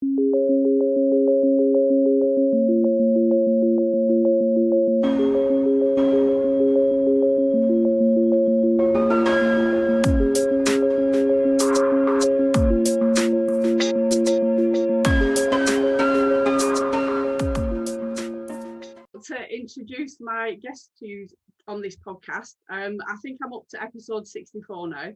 To introduce my guest to you on this podcast. I think I'm up to episode 64 now,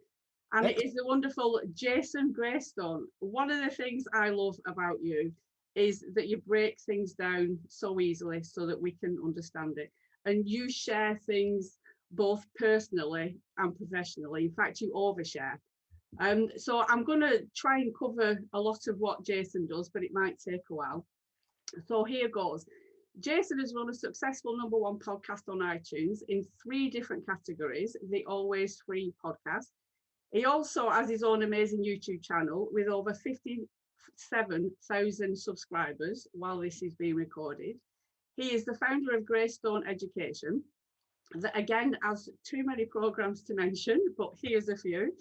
and it is the wonderful Jason Graystone. One of the things I love about you is that you break things down so easily so that we can understand it, and you share things both personally and professionally. In fact, you overshare. So I'm going to try and cover a lot of what Jason does, but it might take a while. So here goes. Jason has run a successful #1 podcast on iTunes in 3 different categories, the Always Free podcast. He also has his own amazing YouTube channel with over 57,000 subscribers while this is being recorded. He is the founder of Graystone Education, that again has too many programs to mention, but here's a few.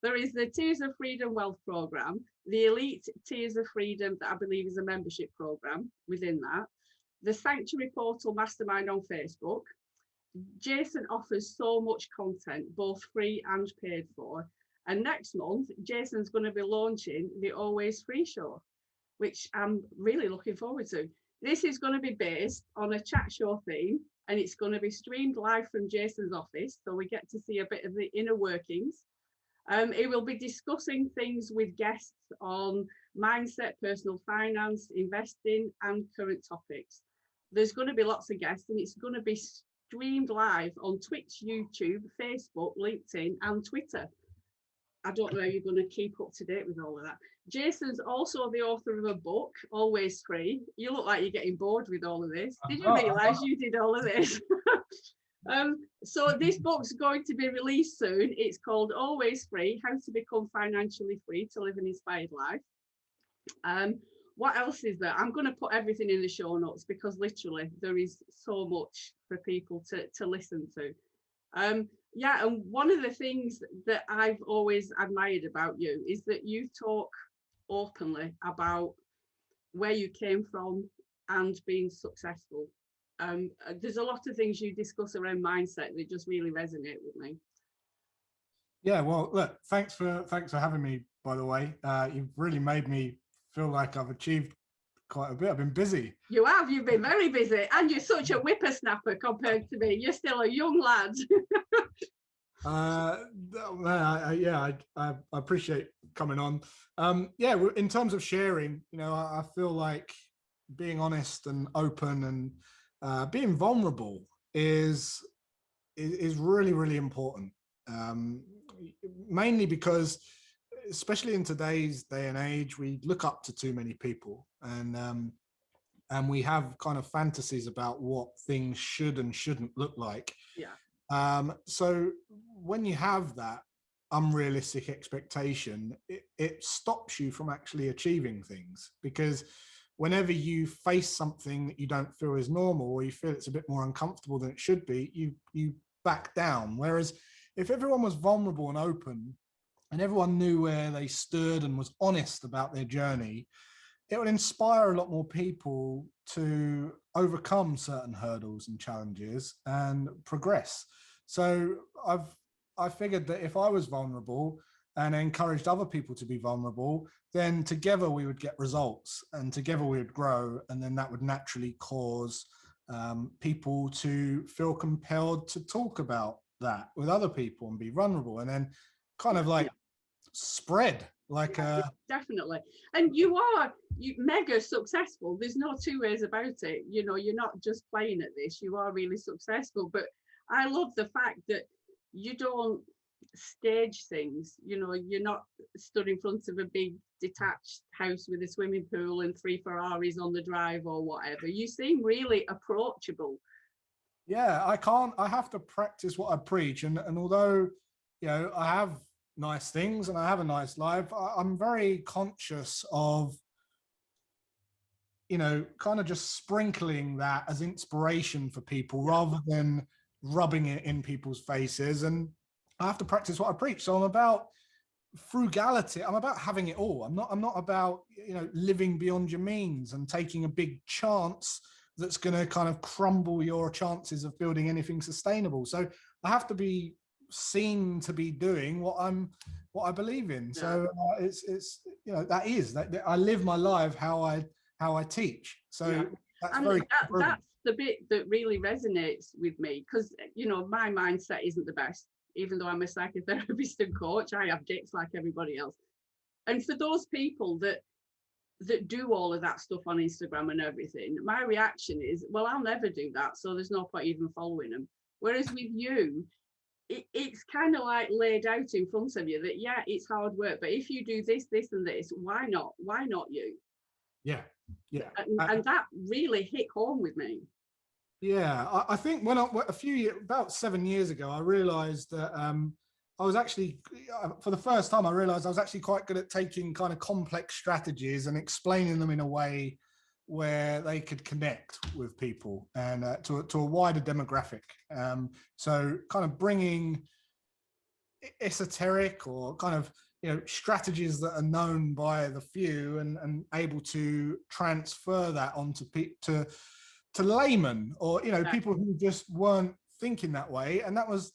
There is the Tears of Freedom Wealth Program, the Elite Tears of Freedom, that I believe is a membership program within that. The Sanctuary Portal Mastermind on Facebook. Jason offers so much content, both free and paid for. And next month, Jason's going to be launching the Always Free Show, which I'm really looking forward to. This is going to be based on a chat show theme, and it's going to be streamed live from Jason's office, so we get to see a bit of the inner workings. He will be discussing things with guests on mindset, personal finance, investing, and current topics. There's going to be lots of guests, and it's going to be streamed live on Twitch, YouTube, Facebook, LinkedIn, and Twitter. I don't know how you're going to keep up to date with all of that. Jason's also the author of a book, Always Free. You look like you're getting bored with all of this. Did you realise you did all of this? So this book's going to be released soon. It's called Always Free, How to Become Financially Free to Live an Inspired Life. What else is there? I'm going to put everything in the show notes because literally there is so much for people to listen to. Yeah, and one of the things that I've always admired about you is that you talk openly about where you came from and being successful. There's a lot of things you discuss around mindset that just really resonate with me. Yeah, well, look, thanks for having me, by the way. You've really made me feel like I've achieved quite a bit. I've been busy. You've been very busy, and you're such a whippersnapper compared to me. You're still a young lad. Yeah, I appreciate coming on. Yeah, in terms of sharing, I feel like being honest and open and being vulnerable is really, really important. Mainly because, especially in today's day and age, we look up to too many people, and we have kind of fantasies about what things should and shouldn't look like. Yeah. So when you have that unrealistic expectation, it stops you from actually achieving things, because whenever you face something that you don't feel is normal, or you feel it's a bit more uncomfortable than it should be, you back down. Whereas if everyone was vulnerable and open, and everyone knew where they stood and was honest about their journey, it would inspire a lot more people to overcome certain hurdles and challenges and progress. So I figured that if I was vulnerable and encouraged other people to be vulnerable, then together we would get results, and together we would grow, and then that would naturally cause people to feel compelled to talk about that with other people and be vulnerable, and then kind of like spread like definitely. And you mega successful. There's no two ways about it. You're not just playing at this, you are really successful. But I love the fact that you don't stage things. You're not stood in front of a big detached house with a swimming pool and 3 Ferraris on the drive or whatever. You seem really approachable. Yeah, I have to practice what I preach, and although I have nice things and I have a nice life, I'm very conscious of kind of just sprinkling that as inspiration for people rather than rubbing it in people's faces. And I have to practice what I preach. So I'm about frugality. I'm about having it all. I'm not about, you know, living beyond your means and taking a big chance that's going to kind of crumble your chances of building anything sustainable. So I have to be seen to be doing what I believe in. Yeah. So it's you know, that I live my life how I teach. So Yeah. that's And very that's the bit that really resonates with me, because, you know, my mindset isn't the best. Even though I'm a psychotherapist and coach, I have dicks like everybody else. And for those people that do all of that stuff on Instagram and everything, my reaction is, well, I'll never do that, so there's no point even following them. Whereas with you, it's kind of like laid out in front of you that, yeah, it's hard work, but if you do this, this, and this, why not? Why not you? Yeah. And that really hit home with me. Yeah, I think when about 7 years ago, I realized that I was actually, for the first time, I realized I was actually quite good at taking kind of complex strategies and explaining them in a way where they could connect with people and to a wider demographic. So kind of bringing esoteric or kind of, you know, strategies that are known by the few and able to transfer that onto to laymen, or, you know, people who just weren't thinking that way. And that was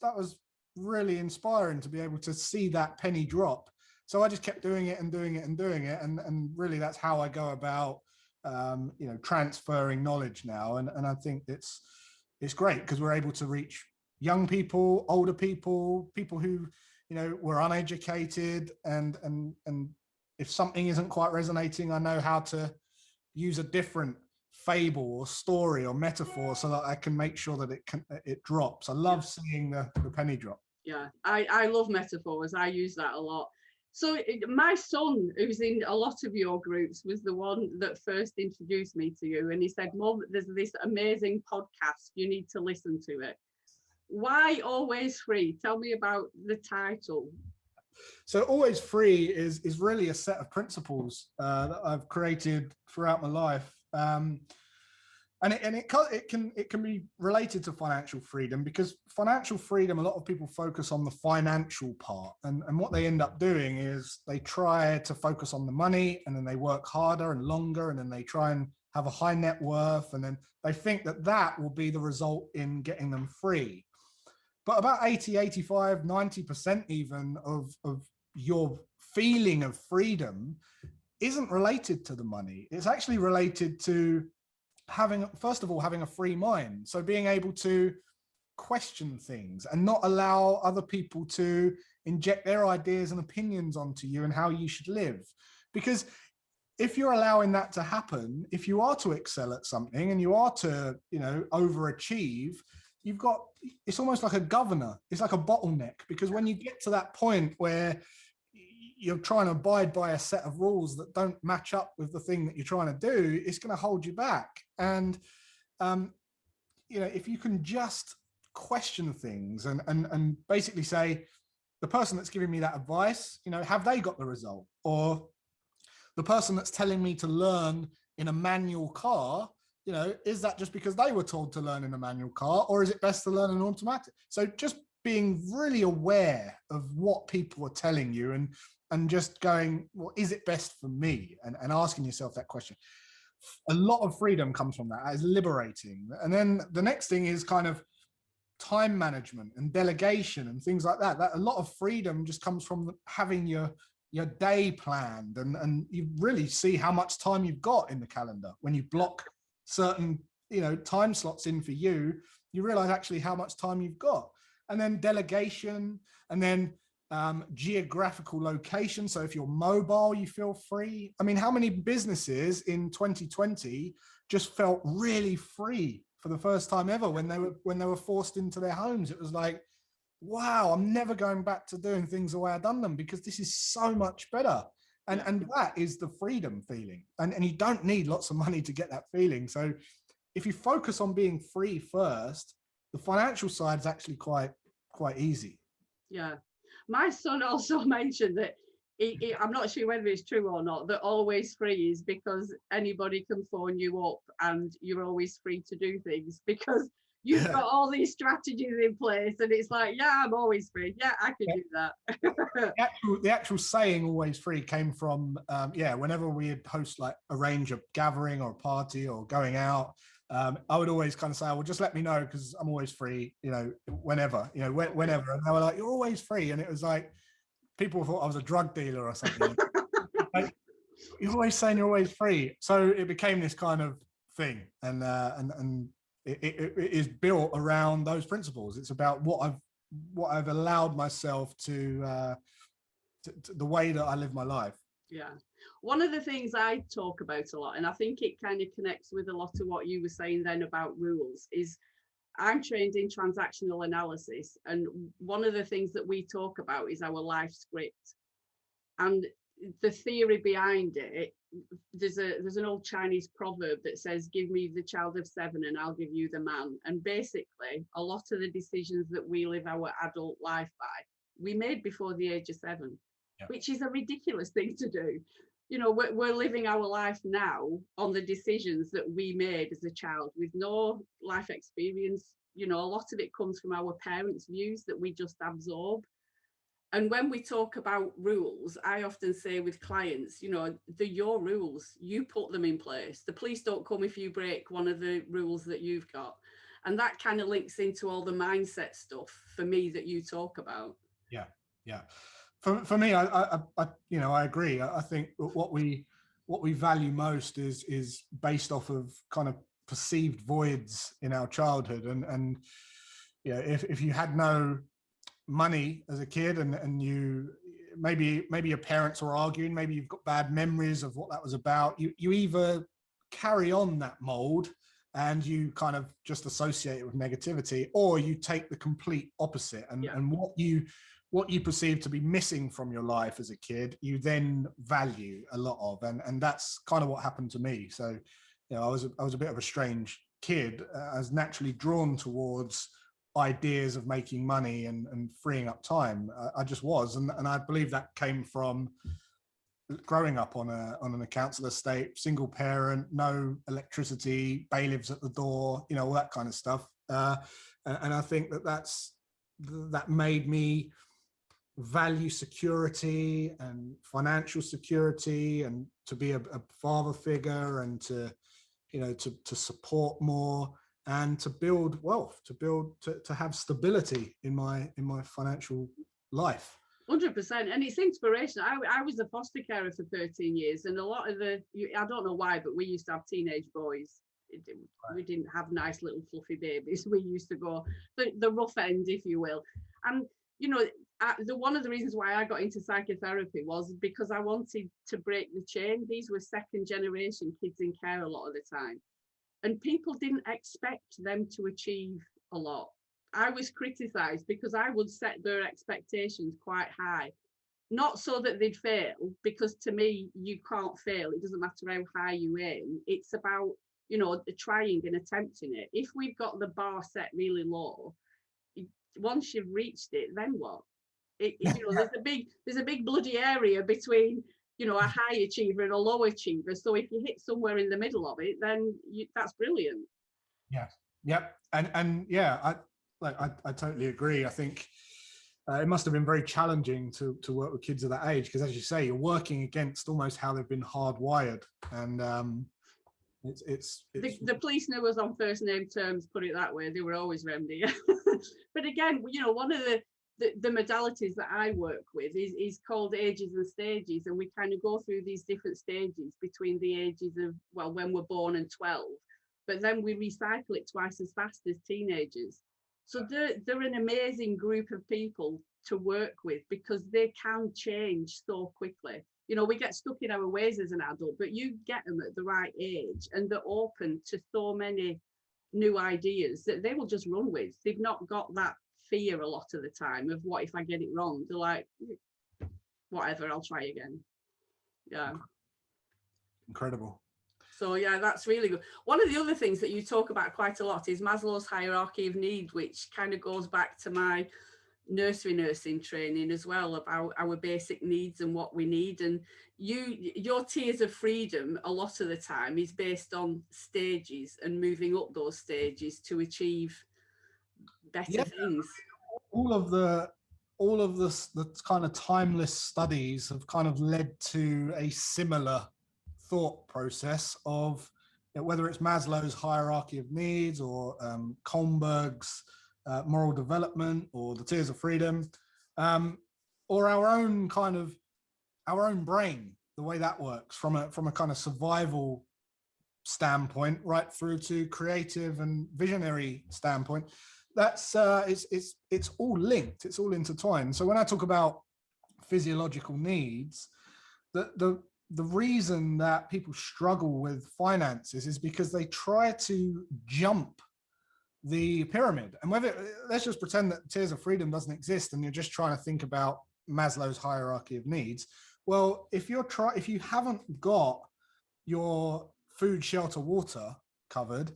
really inspiring to be able to see that penny drop. So I just kept doing it and doing it and doing it, and really that's how I go about you know, transferring knowledge now. And I think it's great because we're able to reach young people, older people, people who, you know, were uneducated, and if something isn't quite resonating, I know how to use a different fable or story or metaphor so that I can make sure that it drops. I love seeing the penny drop. Yeah, I love metaphors. I use that a lot. So my son, who's in a lot of your groups, was the one that first introduced me to you. And he said, Mum, there's this amazing podcast. You need to listen to it. Why Always Free? Tell me about the title. So Always Free is really a set of principles that I've created throughout my life. And it can be related to financial freedom, because financial freedom, a lot of people focus on the financial part, and what they end up doing is they try to focus on the money, and then they work harder and longer, and then they try and have a high net worth, and then they think that that will be the result in getting them free. But about 80, 85, 90% even of your feeling of freedom isn't related to the money. It's actually related to first of all, having a free mind. So being able to question things and not allow other people to inject their ideas and opinions onto you and how you should live. Because if you're allowing that to happen, if you are to excel at something and you are to, you know, overachieve, it's almost like a governor. It's like a bottleneck, because when you get to that point where you're trying to abide by a set of rules that don't match up with the thing that you're trying to do, it's going to hold you back. And you know, if you can just question things and basically say, the person that's giving me that advice, you know, have they got the result? Or the person that's telling me to learn in a manual car, you know, is that just because they were told to learn in a manual car, or is it best to learn in automatic? So just being really aware of what people are telling you, and just going, well, is it best for me? And asking yourself that question. A lot of freedom comes from that. That is liberating. And then the next thing is kind of time management and delegation and things like that. That a lot of freedom just comes from having your day planned, and you really see how much time you've got in the calendar. When you block certain, you know, time slots in for you, you realize actually how much time you've got. And then delegation, and then geographical location. So if you're mobile, you feel free. I mean, how many businesses in 2020 just felt really free for the first time ever when they were forced into their homes? It was like, wow, I'm never going back to doing things the way I've done them, because this is so much better. And that is the freedom feeling. And you don't need lots of money to get that feeling. So if you focus on being free first, the financial side is actually quite easy. Yeah. My son also mentioned that I'm not sure whether it's true or not, that Always Free is because anybody can phone you up and you're always free to do things. Because you've got all these strategies in place, and it's like, yeah, I'm always free. Yeah, I could do that. The actual saying "always free" came from whenever we'd host, like, arrange a gathering or a party or going out, I would always kind of say, well, just let me know because I'm always free, whenever, whenever. And they were like, you're always free. And it was like, people thought I was a drug dealer or something. Like, you're always saying you're always free. So it became this kind of thing. And it is built around those principles. It's about what I've allowed myself to the way that I live my life. Yeah. One of the things I talk about a lot, and I think it kind of connects with a lot of what you were saying then about rules, is I'm trained in transactional analysis. And one of the things that we talk about is our life script. And the theory behind it, there's an old Chinese proverb that says, give me the child of 7 and I'll give you the man. And basically, a lot of the decisions that we live our adult life by, we made before the age of 7. Which is a ridiculous thing to do. We're living our life now on the decisions that we made as a child with no life experience. A lot of it comes from our parents' views that we just absorb. And when we talk about rules, I often say with clients, they're your rules. You put them in place. The police don't come if you break one of the rules that you've got. And that kind of links into all the mindset stuff for me that you talk about. Yeah. For me, I agree. I think what we value most is based off of kind of perceived voids in our childhood, and if you had no money as a kid, and you maybe your parents were arguing, maybe you've got bad memories of what that was about. You either carry on that mold and you kind of just associate it with negativity, or you take the complete opposite, and what you perceive to be missing from your life as a kid, you then value a lot of, and that's kind of what happened to me. So, I was a bit of a strange kid. I was naturally drawn towards ideas of making money and freeing up time. I just was, and I believe that came from growing up on a council estate, single parent, no electricity, bailiffs at the door, all that kind of stuff. And I think that made me value security and financial security, and to be a father figure, and to support more, and to build wealth, to have stability in my financial life. 100%. And it's inspiration. I was a foster carer for 13 years, and a lot of I don't know why, but we used to have teenage boys. We didn't have nice little fluffy babies. We used to go the rough end, if you will. And one of the reasons why I got into psychotherapy was because I wanted to break the chain. These were second generation kids in care a lot of the time, and people didn't expect them to achieve a lot. I was criticized because I would set their expectations quite high, not so that they'd fail, because to me, you can't fail. It doesn't matter how high you aim. It's about, trying and attempting it. If we've got the bar set really low, once you've reached it, then what? There's a big bloody area between, a high achiever and a low achiever. So if you hit somewhere in the middle of it, then that's brilliant. Yeah. Yep. And yeah, I totally agree. I think it must have been very challenging to work with kids of that age, because, as you say, you're working against almost how they've been hardwired, and the police knew us on first name terms, put it that way. They were always remedy. But again, one of the modalities that I work with is called ages and stages, and we kind of go through these different stages between the ages of, when we're born and 12, but then we recycle it twice as fast as teenagers. So they're an amazing group of people to work with, because they can change so quickly. We get stuck in our ways as an adult, but you get them at the right age and they're open to so many new ideas that they will just run with. They've not got that fear a lot of the time of, what if I get it wrong? They're like, whatever, I'll try again. Yeah. Incredible. So yeah, that's really good. One of the other things that you talk about quite a lot is Maslow's hierarchy of need, which kind of goes back to my nursery nursing training as well, about our basic needs and what we need. And your tiers of freedom a lot of the time is based on stages and moving up those stages to achieve better things. all of the the kind of timeless studies have kind of led to a similar thought process of, whether it's Maslow's hierarchy of needs, or Kohlberg's moral development, or the Tears of Freedom, or our own brain, the way that works from a kind of survival standpoint right through to creative and visionary standpoint. That's it's all linked, it's all intertwined. So when I talk about physiological needs, the reason that people struggle with finances is because they try to jump the pyramid. And whether, let's just pretend that Tears of Freedom doesn't exist and you're just trying to think about Maslow's hierarchy of needs. Well, if you haven't got your food, shelter, water covered,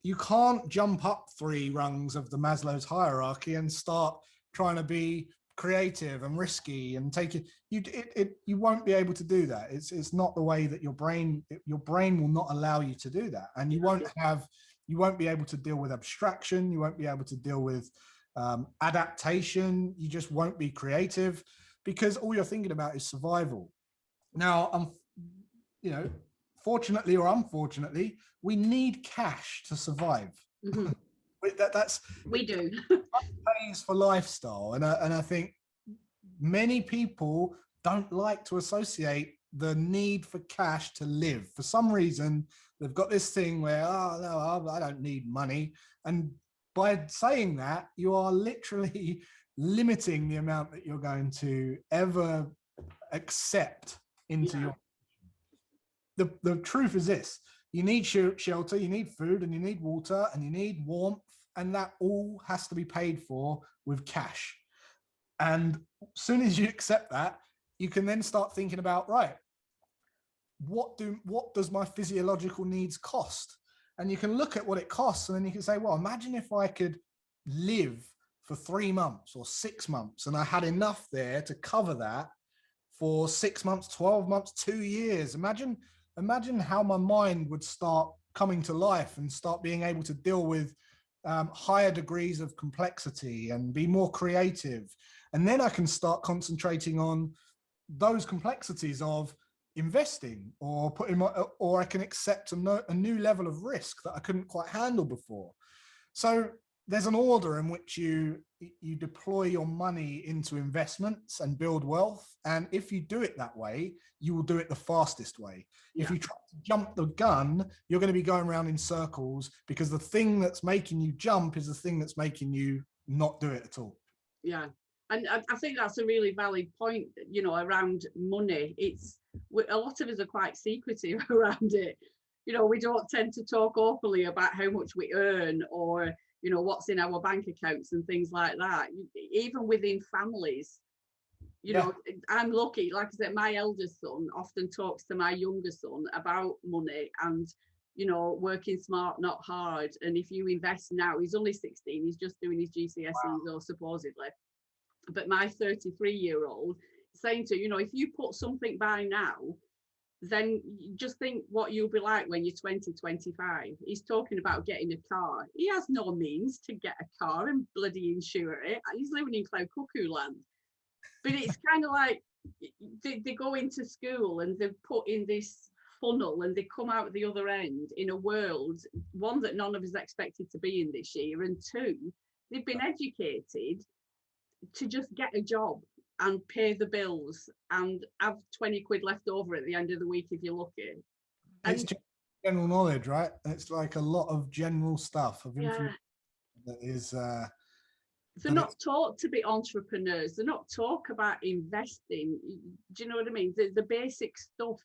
you can't jump up 3 rungs of the Maslow's hierarchy and start trying to be creative and risky and take it. You won't be able to do that. It's not the way that your brain will not allow you to do that. And you won't be able to deal with abstraction. You won't be able to deal with adaptation. You just won't be creative, because all you're thinking about is survival. Now, fortunately or unfortunately, we need cash to survive. Mm-hmm. We do. Pays for lifestyle, and I think many people don't like to associate the need for cash to live. For some reason, they've got this thing where, oh no, I don't need money, and by saying that, you are literally limiting the amount that you're going to ever accept into your. The truth is this: you need shelter, you need food, and you need water, and you need warmth, and that all has to be paid for with cash. And as soon as you accept that, you can then start thinking about, right, what does my physiological needs cost? And you can look at what it costs, and then you can say, well, imagine if I could live for 3 months or 6 months, and I had enough there to cover that for 6 months, 12 months, 2 years. Imagine how my mind would start coming to life and start being able to deal with higher degrees of complexity and be more creative. And then I can start concentrating on those complexities of investing, or or I can accept a new level of risk that I couldn't quite handle before. So there's an order in which you deploy your money into investments and build wealth. And if you do it that way, you will do it the fastest way. If you try to jump the gun, you're going to be going around in circles, because the thing that's making you jump is the thing that's making you not do it at all. Yeah. And I think that's a really valid point, around money. A lot of us are quite secretive around it. We don't tend to talk openly about how much we earn, or what's in our bank accounts and things like that. Even within families, I'm lucky. Like I said, my eldest son often talks to my younger son about money and, working smart, not hard. And if you invest now, he's only 16, he's just doing his GCSEs, or supposedly. But my 33-year-old saying to, if you put something by now, then just think what you'll be like when you're 20, 25. He's talking about getting a car. He has no means to get a car and bloody insure it. He's living in cloud cuckoo land. But it's kind of like they go into school and they're put in this funnel, and they come out the other end in a world, one, that none of us expected to be in this year, and 2, they've been educated to just get a job and pay the bills and have 20 quid left over at the end of the week if you're lucky. And it's general knowledge, right? It's like a lot of general stuff of information that is. They're not taught to be entrepreneurs. They're not taught about investing. Do you know what I mean? The basic stuff,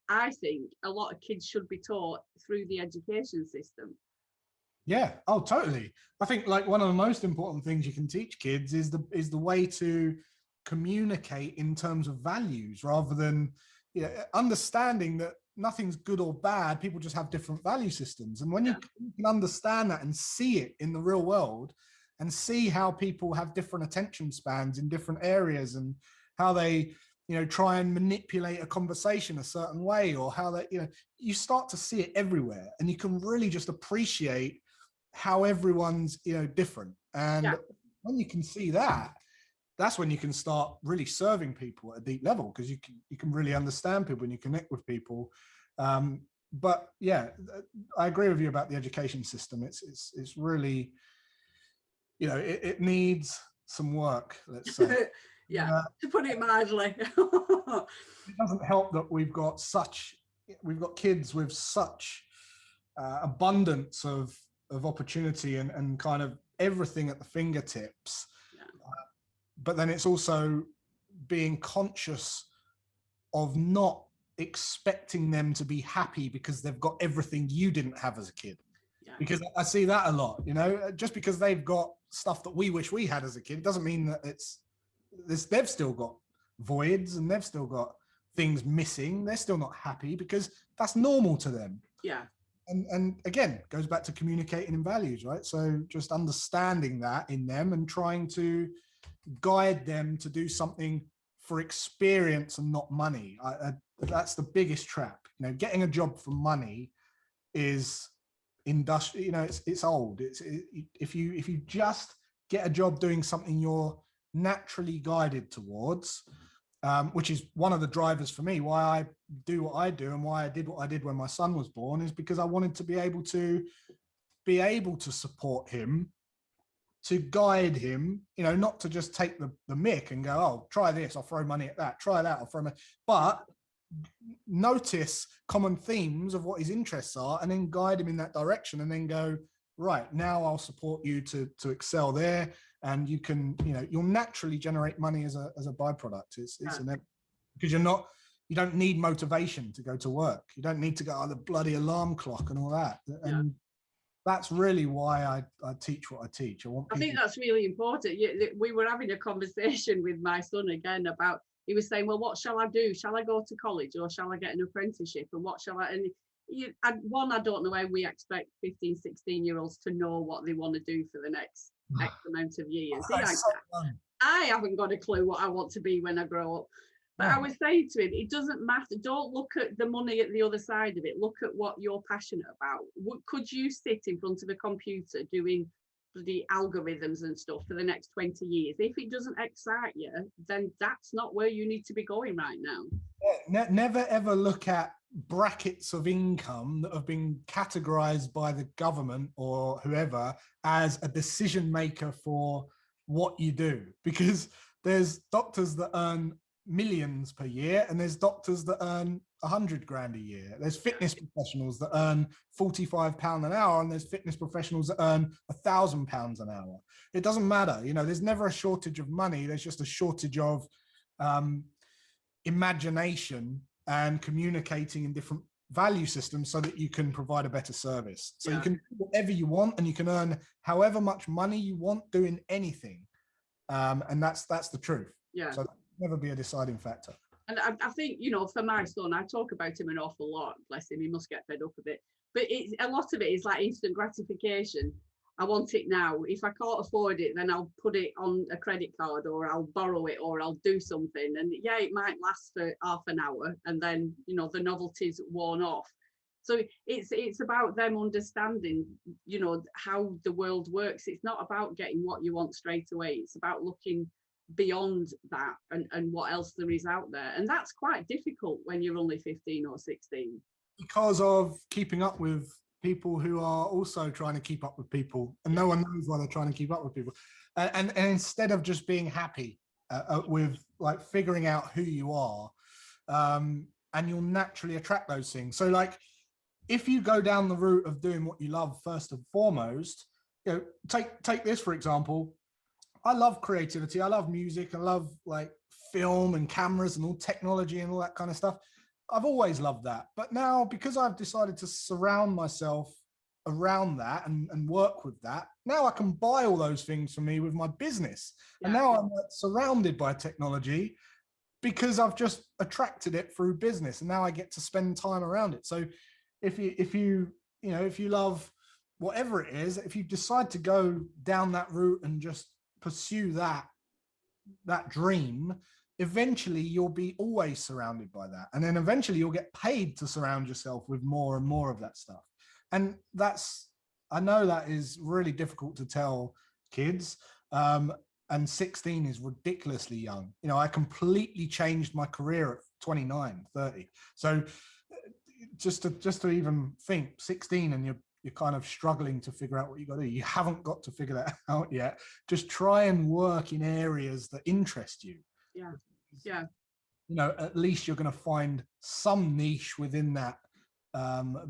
I think a lot of kids should be taught through the education system. Yeah. Oh, totally. I think like one of the most important things you can teach kids is the way to communicate in terms of values, rather than understanding that nothing's good or bad. People just have different value systems. And when you can understand that and see it in the real world, and see how people have different attention spans in different areas, and how they try and manipulate a conversation a certain way, or how they you start to see it everywhere, and you can really just appreciate how everyone's, different. And when you can see that, that's when you can start really serving people at a deep level, because you can really understand people and you connect with people. But yeah, I agree with you about the education system. It's really, it needs some work, let's say. To put it mildly. It doesn't help that we've got kids with such abundance of opportunity and kind of everything at the fingertips. But then it's also being conscious of not expecting them to be happy because they've got everything you didn't have as a kid. Because I see that a lot, just because they've got stuff that we wish we had as a kid, doesn't mean that they've still got voids and they've still got things missing. They're still not happy because that's normal to them. And again, goes back to communicating in values, right? So just understanding that in them and trying to guide them to do something for experience and not money. That's the biggest trap. Getting a job for money is industrial. It's old. If you just get a job doing something you're naturally guided towards, which is one of the drivers for me why I do what I do and why I did what I did when my son was born, is because I wanted to be able to support him, to guide him, not to just take the mick and go, oh, try this, I'll throw money at that, try that, I'll throw money, but notice common themes of what his interests are and then guide him in that direction, and then go, right, now I'll support you to excel there. And you can, you'll naturally generate money as a byproduct. It's because you don't need motivation to go to work. You don't need to go, oh, the bloody alarm clock and all that. And that's really why I teach what I teach. I think that's really important. We were having a conversation with my son again about, he was saying, well, what shall I do? Shall I go to college or shall I get an apprenticeship? And what shall I? And I don't know how we expect 15, 16-year-olds to know what they want to do for the next X amount of years. I haven't got a clue what I want to be when I grow up. But I was saying to him, it doesn't matter. Don't look at the money at the other side of it. Look at what you're passionate about. Could you sit in front of a computer doing the algorithms and stuff for the next 20 years? If it doesn't excite you, then that's not where you need to be going right now. Never ever look at brackets of income that have been categorized by the government or whoever as a decision maker for what you do, because there's doctors that earn millions per year and there's doctors that earn 100 grand a year. There's fitness professionals that earn £45 an hour and there's fitness professionals that earn £1,000 an hour. It doesn't matter. There's never a shortage of money. There's just a shortage of imagination and communicating in different value systems so that you can provide a better service. So you can do whatever you want and you can earn however much money you want doing anything. And that's the truth. So that will never be a deciding factor. And I think, for my son, I talk about him an awful lot. Bless him, he must get fed up with it. But a lot of it is like instant gratification. I want it now. If I can't afford it, then I'll put it on a credit card or I'll borrow it or I'll do something. And it might last for half an hour and then, the novelty's worn off. So it's about them understanding, how the world works. It's not about getting what you want straight away. It's about looking beyond that and what else there is out there. And that's quite difficult when you're only 15 or 16. Because of keeping up with people who are also trying to keep up with people, and no one knows why they're trying to keep up with people. And instead of just being happy with like figuring out who you are, and you'll naturally attract those things. So like, if you go down the route of doing what you love first and foremost, take this for example. I love creativity. I love music. I love like film and cameras and all technology and all that kind of stuff. I've always loved that. But now, because I've decided to surround myself around that and work with that, now I can buy all those things for me with my business. And now I'm surrounded by technology because I've just attracted it through business. And now I get to spend time around it. So if you love whatever it is, if you decide to go down that route and just pursue that dream, eventually you'll be always surrounded by that, and then eventually you'll get paid to surround yourself with more and more of that stuff. And that's I know that is really difficult to tell kids. And 16 is ridiculously young. You know, I completely changed my career at 29, 30. So just to even think 16 and you're kind of struggling to figure out what you got to do. You haven't got to figure that out yet. Just try and work in areas that interest you. Yeah. Yeah. You know, at least you're going to find some niche within that,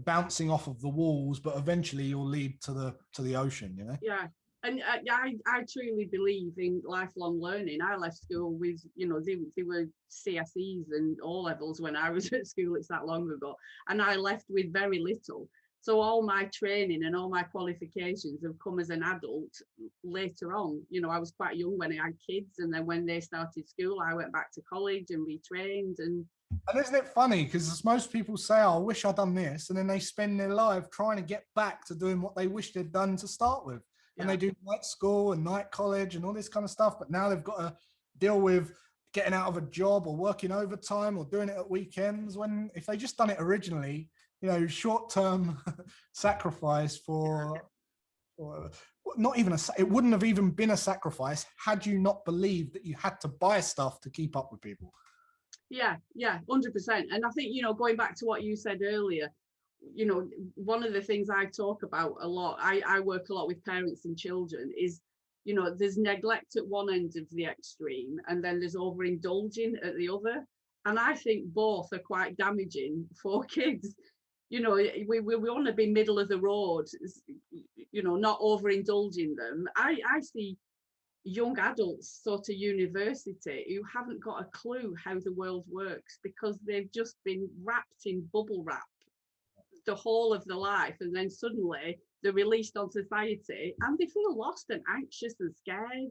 bouncing off of the walls, but eventually you'll lead to the ocean, you know? Yeah. And I truly believe in lifelong learning. I left school with, you know, they were CSEs and O levels when I was at school. It's that long ago. And I left with very little. So all my training and all my qualifications have come as an adult later on. You know, I was quite young when I had kids. And then when they started school, I went back to college and retrained. And isn't it funny? Because most people say, oh, I wish I'd done this. And then they spend their life trying to get back to doing what they wish they'd done to start with. And they do night school and night college and all this kind of stuff. But now they've got to deal with getting out of a job or working overtime or doing it at weekends, when if they just done it originally, you know, short-term sacrifice for not even it wouldn't have even been a sacrifice had you not believed that you had to buy stuff to keep up with people. Yeah, 100%. And I think, you know, going back to what you said earlier, you know, one of the things I talk about a lot, I work a lot with parents and children, is, you know, there's neglect at one end of the extreme and then there's overindulging at the other. And I think both are quite damaging for kids. You know, we want to be middle of the road, you know, not overindulging them. I see young adults sort of university who haven't got a clue how the world works because they've just been wrapped in bubble wrap the whole of their life, and then suddenly they're released on society and they feel lost and anxious and scared.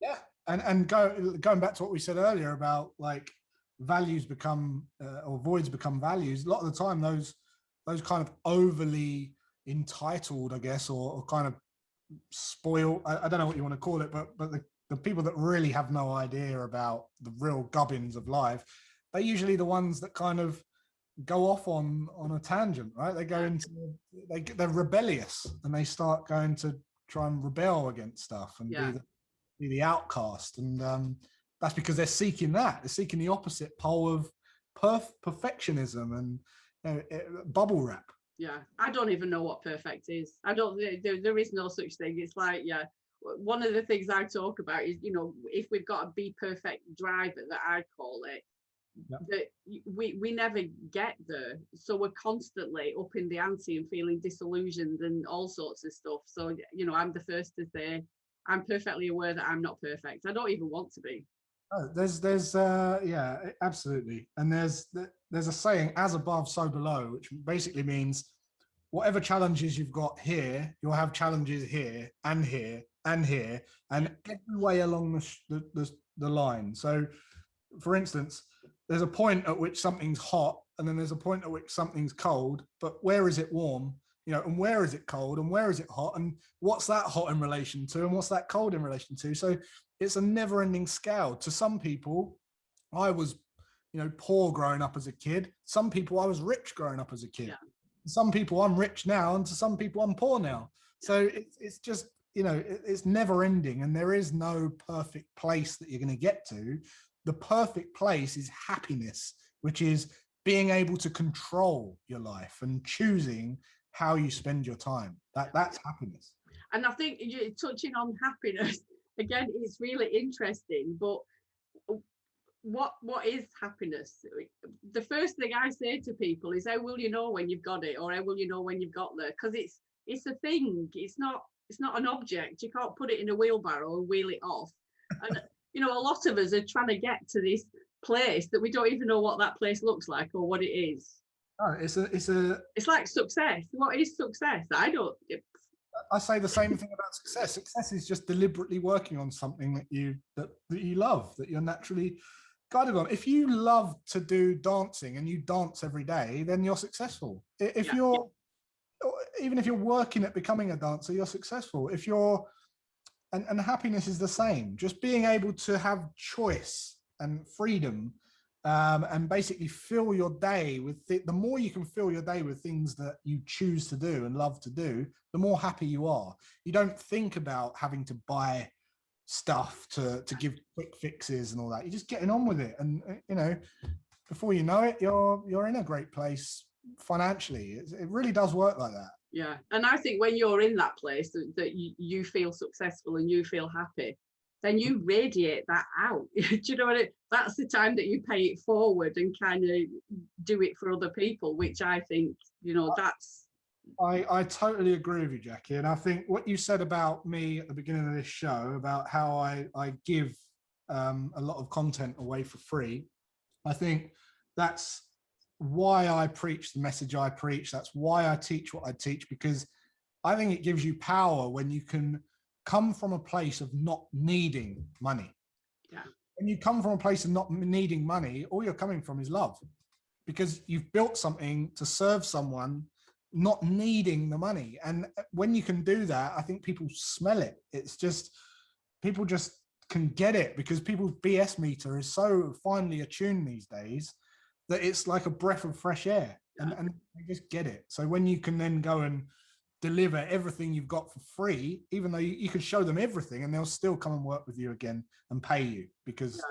Yeah, and going back to what we said earlier about like values become or voids become values. A lot of the time, those kind of overly entitled, I guess, or kind of spoiled, I don't know what you want to call it, but the people that really have no idea about the real gubbins of life, they're usually the ones that kind of go off on a tangent, right? They go into they're rebellious and they start going to try and rebel against stuff and be the outcast, and that's because they're seeking the opposite pole of perfectionism and bubble wrap. Yeah, I don't even know what perfect is. I don't. There is no such thing. It's like, yeah, one of the things I talk about is, you know, if we've got a be perfect driver, that I call it, that we never get there. So we're constantly upping the ante and feeling disillusioned and all sorts of stuff. So, you know, I'm the first to say I'm perfectly aware that I'm not perfect. I don't even want to be. Oh, there's yeah, absolutely. And there's a saying, as above, so below, which basically means whatever challenges you've got here, you'll have challenges here and here and here and every way along the line. So for instance, there's a point at which something's hot and then there's a point at which something's cold, but where is it warm? You know, and where is it cold and where is it hot? And what's that hot in relation to? And what's that cold in relation to? So it's a never ending scale. To some people, I was, you know, poor growing up as a kid. Some people, I was rich growing up as a kid. Yeah. Some people, I'm rich now, and to some people, I'm poor now. So it's just, you know, it's never ending, and there is no perfect place that you're going to get to. The perfect place is happiness, which is being able to control your life and choosing how you spend your time. That's happiness. And I think you're touching on happiness again. It's really interesting, but what is happiness? The first thing I say to people is, how will you know when you've got it, or how will you know when you've got there? Because it's a thing. It's not an object. You can't put it in a wheelbarrow and wheel it off. And you know, a lot of us are trying to get to this place that we don't even know what that place looks like or what it is. Oh, it's like success. What is success? I say the same thing about success. Success is just deliberately working on something that you love, that you're naturally guided on. If you love to do dancing and you dance every day, then you're successful. If you're even if you're working at becoming a dancer, you're successful. If you're and happiness is the same. Just being able to have choice and freedom and basically fill your day with the more you can fill your day with things that you choose to do and love to do, the more happy you are. You don't think about having to buy stuff to give quick fixes and all that. You're just getting on with it, and you know, before you know it, you're in a great place financially. It really does work like that. Yeah, and I think when you're in that place that you feel successful and you feel happy, then you radiate that out. Do you know what that's the time that you pay it forward and kind of do it for other people, which I think, you know, that's. I totally agree with you, Jackie. And I think what you said about me at the beginning of this show, about how I give a lot of content away for free, I think that's why I preach the message I preach. That's why I teach what I teach, because I think it gives you power when you can come from a place of not needing money. Yeah. When you come from a place of not needing money, all you're coming from is love, because you've built something to serve someone, not needing the money. And when you can do that, I think people smell it. It's just, people just can get it, because people's BS meter is so finely attuned these days that it's like a breath of fresh air. And they just get it. So when you can then go and deliver everything you've got for free, even though you could show them everything and they'll still come and work with you again and pay you, because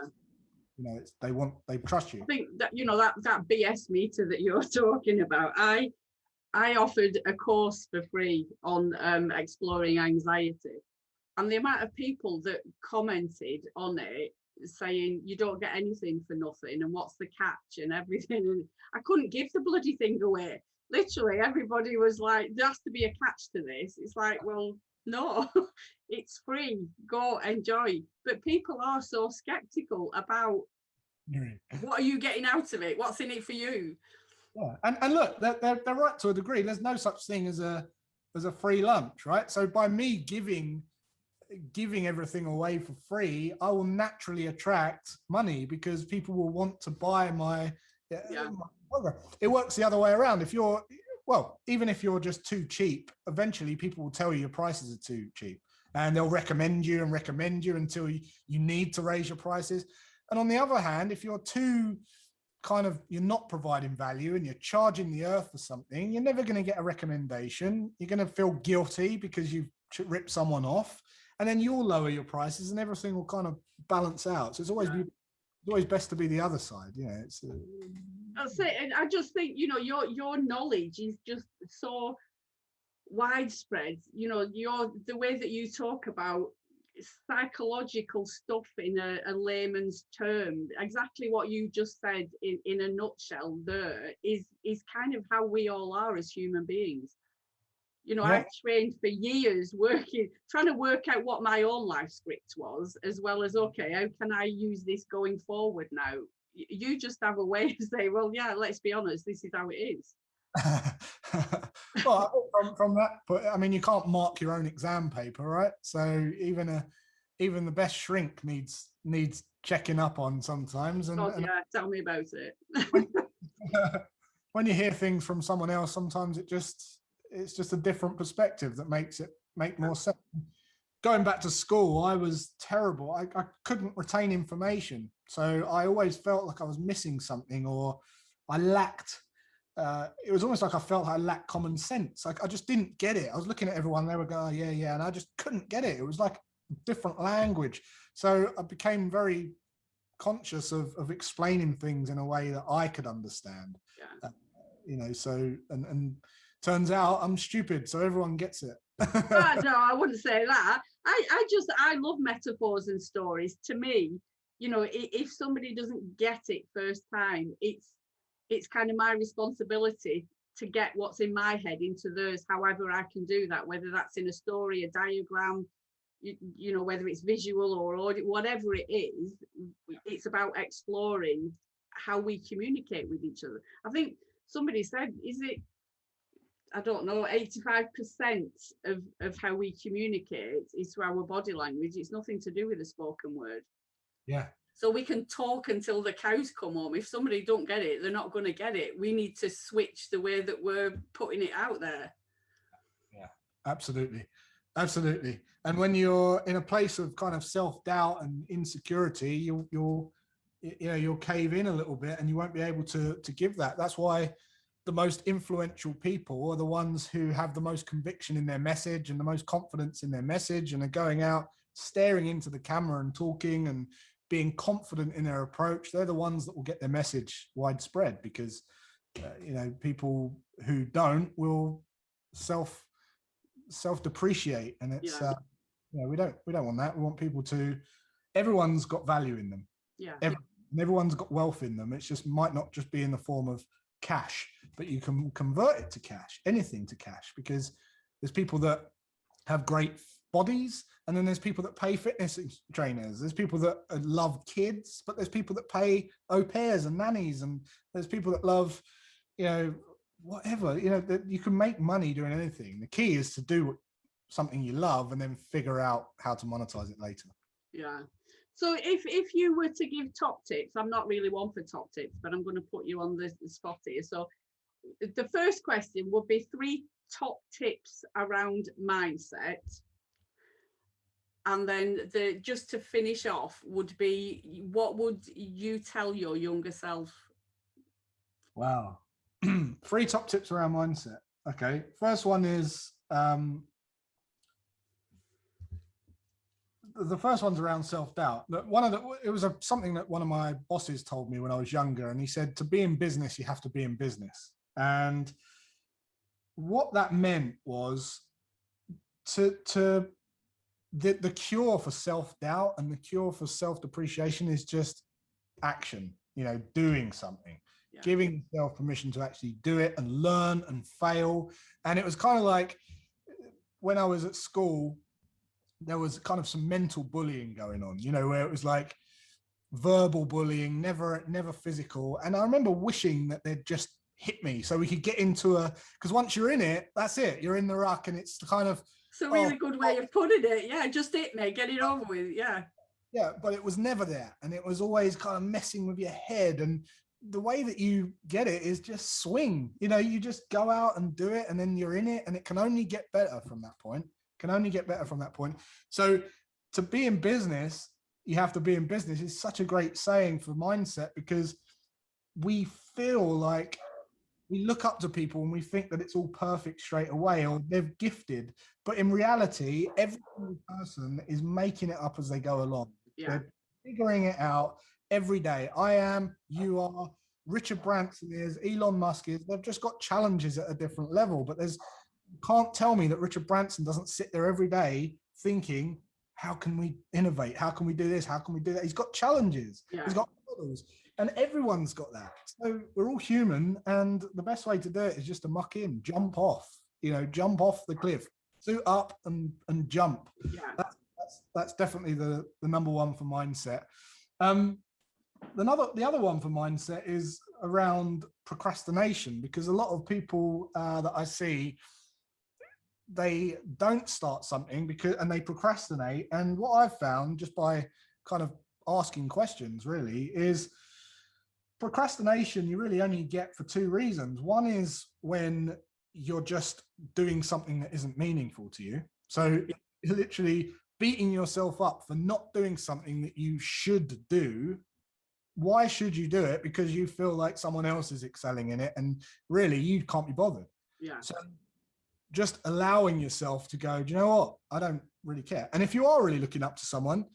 you know, they trust you. I think that, you know, that BS meter that you're talking about, I offered a course for free on exploring anxiety, and the amount of people that commented on it saying you don't get anything for nothing and what's the catch and everything, and I couldn't give the bloody thing away. Literally everybody was like, there has to be a catch to this. It's like, well, no, it's free, go enjoy. But people are so skeptical about what are you getting out of it, what's in it for you. Yeah, and look, they're right to a degree. There's no such thing as a free lunch, right? So by me giving everything away for free, I will naturally attract money, because people will want to buy my program. It works the other way around. If you're, well, even if you're just too cheap, eventually people will tell you your prices are too cheap, and they'll recommend you until you need to raise your prices. And on the other hand, if you're too you're not providing value and you're charging the earth for something, you're never going to get a recommendation. You're going to feel guilty because you've ripped someone off, and then you'll lower your prices and everything will kind of balance out. So it's always best to be the other side. Yeah, it's that's it. And I just think, you know, your knowledge is just so widespread. You know, the way that you talk about psychological stuff in a layman's term, exactly what you just said in a nutshell there is kind of how we all are as human beings. You know, I've trained for years trying to work out what my own life script was, as well as, okay, how can I use this going forward now? You just have a way to say, well, yeah, let's be honest, this is how it is. Well, from that, but I mean, you can't mark your own exam paper, right? So even the best shrink needs checking up on sometimes. And yeah, tell me about it. When you hear things from someone else, sometimes it's just a different perspective that makes it make more sense. Going back to school, I was terrible. I couldn't retain information, so I always felt like I was missing something, or I lacked. It was almost like I felt I lacked common sense. Like I just didn't get it. I was looking at everyone; they were going, "Oh, yeah," and I just couldn't get it. It was like a different language. So I became very conscious of explaining things in a way that I could understand. Yeah. You know, so and turns out I'm stupid, so everyone gets it. No, I wouldn't say that. I love metaphors and stories. To me, you know, if somebody doesn't get it first time, it's kind of my responsibility to get what's in my head into theirs, however I can do that, whether that's in a story, a diagram, you know, whether it's visual or audio, whatever it is. It's about exploring how we communicate with each other. I think somebody said, is it, I don't know, 85% of how we communicate is through our body language. It's nothing to do with the spoken word. Yeah. So we can talk until the cows come home. If somebody don't get it, they're not going to get it. We need to switch the way that we're putting it out there. Yeah, absolutely. Absolutely. And when you're in a place of kind of self-doubt and insecurity, you'll you'll cave in a little bit and you won't be able to give that. That's why the most influential people are the ones who have the most conviction in their message and the most confidence in their message, and are going out staring into the camera and talking and being confident in their approach. They're the ones that will get their message widespread, because people who don't will self-depreciate, and it's we don't want that. We want people to, everyone's got value in them. Everyone's got wealth in them. It's just might not just be in the form of cash, but you can convert it to cash, anything to cash, because there's people that have great bodies, and then there's people that pay fitness trainers. There's people that love kids, but there's people that pay au pairs and nannies, and there's people that love, whatever. That you can make money doing anything. The key is to do something you love and then figure out how to monetize it later. Yeah. So if you were to give top tips, I'm not really one for top tips, but I'm going to put you on the spot here. So the first question would be 3 top tips around mindset. And then just to finish off would be, what would you tell your younger self? Wow. 3 top tips around mindset. Okay. First one is, the first one's around self-doubt. It was something that one of my bosses told me when I was younger, and he said, to be in business, you have to be in business. And what that meant was the cure for self-doubt and the cure for self-depreciation is just action, doing something, giving yourself permission to actually do it and learn and fail. And it was kind of like when I was at school, there was kind of some mental bullying going on, where it was like verbal bullying, never physical. And I remember wishing that they'd just hit me so we could get into because once you're in it, that's it. You're in the ruck, and it's kind of... It's a really good way of putting it. Yeah, just hit me, get it over with. Yeah. Yeah, but it was never there. And it was always kind of messing with your head. And the way that you get it is just swing. You just go out and do it, and then you're in it, and it can only get better from that point. So to be in business, you have to be in business is such a great saying for mindset, because we feel like we look up to people and we think that it's all perfect straight away, or they're gifted. But in reality, every person is making it up as they go along. They're figuring it out every day. I am, you are, Richard Branson is, Elon Musk is. They've just got challenges at a different level. But you can't tell me that Richard Branson doesn't sit there every day thinking, how can we innovate? How can we do this? How can we do that? He's got challenges. He's got models, and everyone's got that. So we're all human, and the best way to do it is just to muck in, jump off the cliff, suit up and jump. That's definitely the number one for mindset. The other one for mindset is around procrastination, because a lot of people that I see, they don't start something and they procrastinate. And what I've found, just by kind of asking questions, really, is procrastination you really only get for 2 reasons. One is when you're just doing something that isn't meaningful to you. So you're literally beating yourself up for not doing something that you should do. Why should you do it? Because you feel like someone else is excelling in it, and really you can't be bothered. So just allowing yourself to go, do you know what? I don't really care. And if you are really looking up to someone,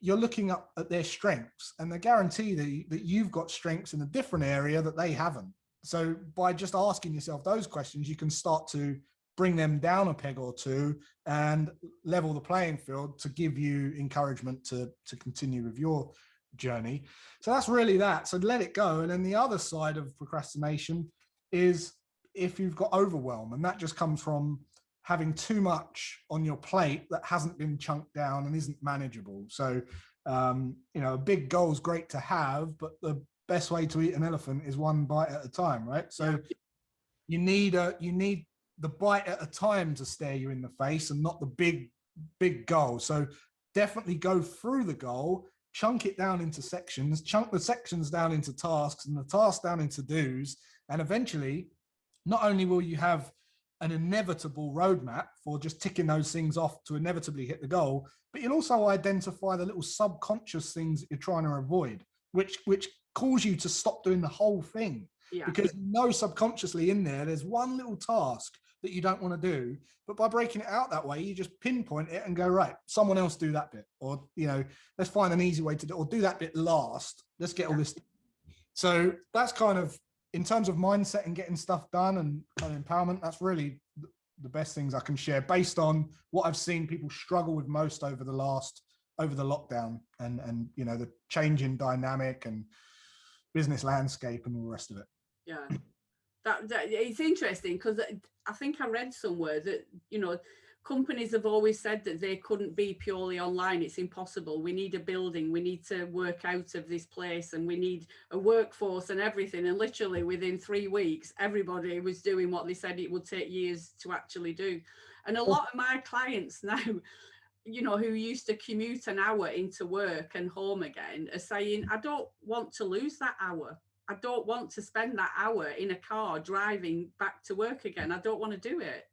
you're looking up at their strengths, and they guarantee that you've got strengths in a different area that they haven't. So by just asking yourself those questions, you can start to bring them down a peg or 2 and level the playing field to give you encouragement to continue with your journey. So that's really that. So let it go. And then the other side of procrastination is if you've got overwhelm, and that just comes from having too much on your plate that hasn't been chunked down and isn't manageable. So, a big goal is great to have, but the best way to eat an elephant is one bite at a time, right? So you need the bite at a time to stare you in the face, and not the big goal. So definitely go through the goal, chunk it down into sections, chunk the sections down into tasks, and the tasks down into do's. And eventually, not only will you have an inevitable roadmap for just ticking those things off to inevitably hit the goal, but you'll also identify the little subconscious things that you're trying to avoid. which cause you to stop doing the whole thing. Yeah. Because you know subconsciously in there's one little task that you don't want to do, but by breaking it out that way, you just pinpoint it and go, right, someone else do that bit, or let's find an easy way to do, or do that bit last. Let's get all this. So that's kind of, in terms of mindset and getting stuff done and kind of empowerment, that's really the best things I can share based on what I've seen people struggle with most over the lockdown and the change in dynamic and business landscape and all the rest of it. Yeah, that it's interesting, because I think I read somewhere that companies have always said that they couldn't be purely online. It's impossible. We need a building, we need to work out of this place, and we need a workforce and everything. And literally within 3 weeks, everybody was doing what they said it would take years to actually do. And a lot of my clients now, who used to commute an hour into work and home again, are saying, I don't want to lose that hour. I don't want to spend that hour in a car driving back to work again. I don't want to do it.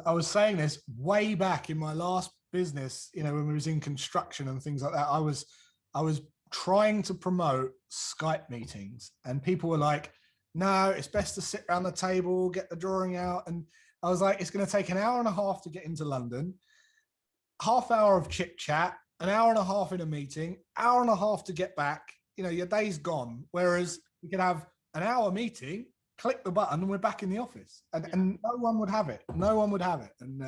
I was saying this way back in my last business, when we was in construction and things like that. I was trying to promote Skype meetings, and people were like, no, it's best to sit around the table, get the drawing out. And I was like, it's going to take an hour and a half to get into London, half hour of chit chat, an hour and a half in a meeting, hour and a half to get back. Your day's gone. Whereas you could have an hour meeting, click the button, and we're back in the office, and no one would have it. No one would have it. And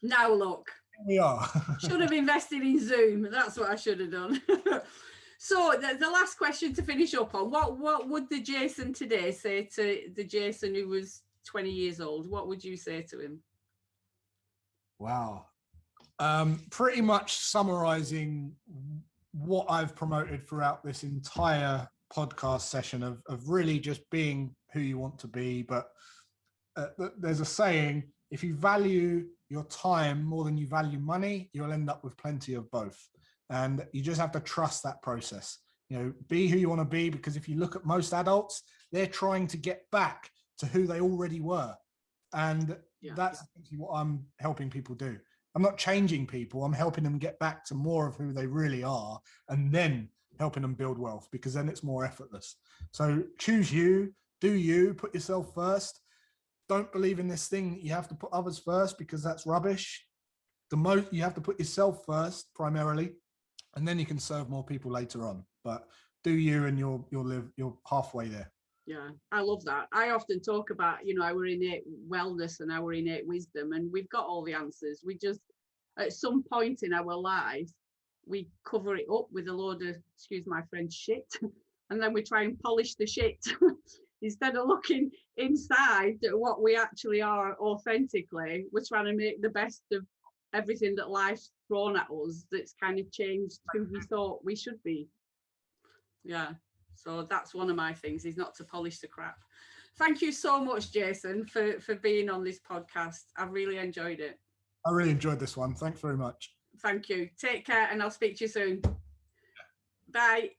now look, here we are. Should have invested in Zoom. That's what I should have done. So the last question to finish up on: what would the Jason today say to the Jason who was 20 years old? What would you say to him? Wow. Pretty much summarizing what I've promoted throughout this entire podcast session of really just being who you want to be. But there's a saying, if you value your time more than you value money, you'll end up with plenty of both. And you just have to trust that process. Be who you want to be, because if you look at most adults, they're trying to get back to who they already were. And that's what I'm helping people do. I'm not changing people. I'm helping them get back to more of who they really are, and then helping them build wealth, because then it's more effortless. So choose you, do you, put yourself first. Don't believe in this thing that you have to put others first, because that's rubbish. You have to put yourself first primarily, and then you can serve more people later on. But do you, and you're halfway there. Yeah, I love that. I often talk about, our innate wellness and our innate wisdom, and we've got all the answers. We just, at some point in our lives, we cover it up with a load of, excuse my French, shit, and then we try and polish the shit instead of looking inside at what we actually are authentically. We're trying to make the best of everything that life's thrown at us that's kind of changed who we thought we should be. Yeah, so that's one of my things, is not to polish the crap. Thank you so much, Jason, for being on this podcast. I've really enjoyed it. I really enjoyed this one. Thanks very much. Thank you. Take care, and I'll speak to you soon. Bye.